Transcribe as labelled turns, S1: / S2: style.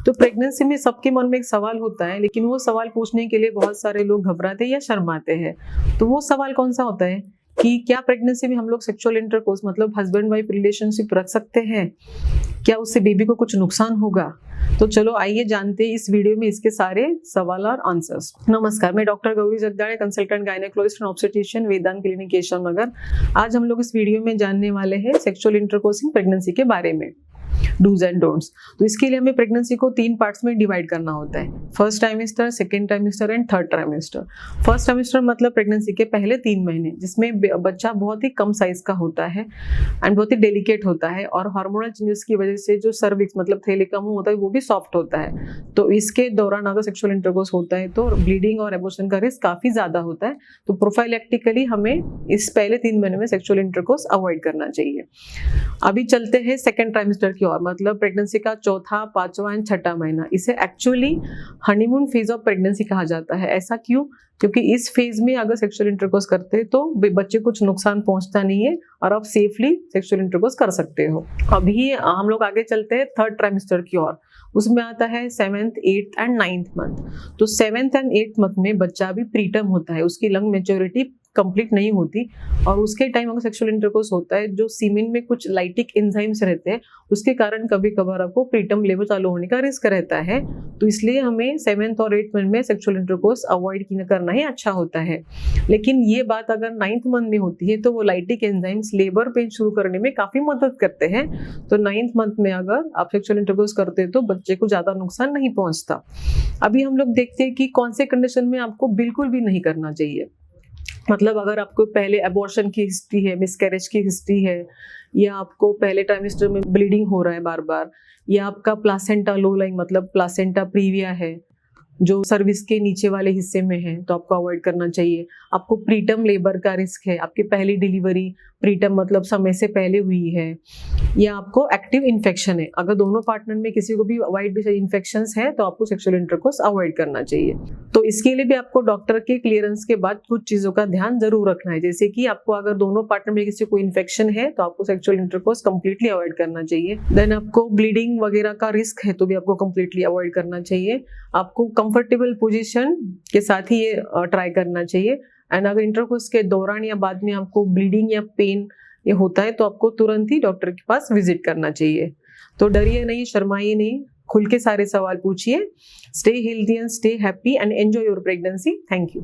S1: तो प्रेगनेंसी में सबके मन में एक सवाल होता है, लेकिन वो सवाल पूछने के लिए बहुत सारे लोग घबराते हैं या शर्माते हैं। तो वो सवाल कौन सा होता है कि क्या प्रेगनेंसी में हम लोग सेक्सुअल इंटरकोर्स मतलब हस्बैंड वाइफ रिलेशनशिप रख सकते हैं? क्या उससे बेबी को कुछ नुकसान होगा? तो चलो आइए जानते हैं इस वीडियो में इसके सारे सवाल और आंसर्स। नमस्कार, मैं doctor Gauri Jagdade, consultant gynaecologist and obstetrician, Vedant clinic Keshav Nagar. आज हम लोग इस वीडियो में जानने वाले हैं सेक्सुअल इंटरकोर्स इन प्रेगनेंसी के बारे में, डूज एंड डोंट्स। तो इसके लिए हमें प्रेगनेंसी को 3 पार्ट्स में डिवाइड करना होता है, first trimester, second trimester and third trimester. First trimester मतलब प्रेगनेंसी के पहले 3 महीने, जिसमें बच्चा बहुत ही कम साइज का होता है एंड बहुत ही डेलिकेट होता है, और हार्मोनल चेंजेस की वजह से जो सर्विक्स मतलब थैले का मुंह होता है वो भी सॉफ्ट होता है। तो इसके दौरान अगर सेक्सुअल इंटरकोर्स होता है तो ब्लीडिंग और एबॉर्शन का रिस्क काफी ज्यादा होता है। तो प्रोफाइलैक्टिकली हमें इस पहले 3 महीने में सेक्सुअल इंटरकोर्स अवॉइड करना चाहिए। अभी चलते हैं सेकेंड ट्राइमेस्टर की ओर, मतलब प्रेगनेंसी का चौथा, 5वां एंड 6वां महीना। इसे actually honeymoon phase of pregnancy कहा जाता है। ऐसा क्यों? क्योंकि इस फेज में अगर सेक्सुअल इंटरकोर्स करते हैं तो बच्चे कुछ नुकसान पहुंचता नहीं है और आप सेफली सेक्सुअल इंटरकोर्स कर सकते हो। अभी हम लोग आगे चलते हैं थर्ड ट्राइमेस्टर की ओर। उसमें आता है 7th, 8th and 9th month. तो 7th एंड 8th मंथ में बच्चा भी प्रीटर्म होता है, उसकी लंग मेच्योरिटी कंप्लीट नहीं होती, और उसके टाइम अगर सेक्सुअल इंटरकोर्स होता है जो सीमेन में कुछ लाइटिक एंजाइम्स रहते हैं, उसके कारण कभी कभार आपको प्रीटर्म लेबर चालू होने का रिस्क रहता है। तो इसलिए हमें 7th और 8th मंथ में सेक्सुअल इंटरकोर्स अवॉइड करना ही अच्छा होता है। लेकिन ये बात अगर 9th मंथ में होती है तो वो लाइटिक एंजाइम्स लेबर पेन शुरू करने में काफी मदद करते हैं। तो 9th मंथ में अगर आप सेक्सुअल इंटरकोर्स करते हैं तो बच्चे को ज्यादा नुकसान नहीं पहुंचता। अभी हम लोग देखते हैं कि कौन से कंडीशन में आपको बिल्कुल भी नहीं करना चाहिए। मतलब अगर आपको पहले एबॉर्शन की हिस्ट्री है, मिसकैरेज की हिस्ट्री है, या आपको पहले ट्राइमेस्टर में ब्लीडिंग हो रहा है बार बार, या आपका प्लासेंटा लो लाइंग मतलब प्लासेंटा प्रीविया है जो सर्विस के नीचे वाले हिस्से में है, तो आपको अवॉइड करना चाहिए। आपको प्रीटर्म लेबर का रिस्क है, आपकी पहली डिलीवरी प्रीटर्म मतलब समय से पहले हुई है, या आपको एक्टिव इन्फेक्शन है। अगर दोनों पार्टनर में किसी को भी वाइड इन्फेक्शंस है तो आपको सेक्सुअल इंटरकोर्स अवॉइड करना चाहिए। तो इसके लिए भी आपको डॉक्टर के क्लियरेंस के बाद कुछ चीजों का ध्यान जरूर रखना है, जैसे कि आपको अगर दोनों पार्टनर में किसी को इन्फेक्शन है तो आपको सेक्सुअल इंटरकोर्स कंप्लीटली अवॉइड करना चाहिए। देन आपको ब्लीडिंग वगैरह का रिस्क है तो भी आपको कंप्लीटली अवॉइड करना चाहिए। आपको कंफर्टेबल पोजीशन के साथ ही ये ट्राई करना चाहिए। एंड अगर इंटरकोर्स के दौरान या बाद में आपको ब्लीडिंग या पेन ये होता है तो आपको तुरंत ही डॉक्टर के पास विजिट करना चाहिए। तो डरिए नहीं, शर्माइए नहीं, खुल के सारे सवाल पूछिए। Stay healthy and stay happy and enjoy your pregnancy. Thank you.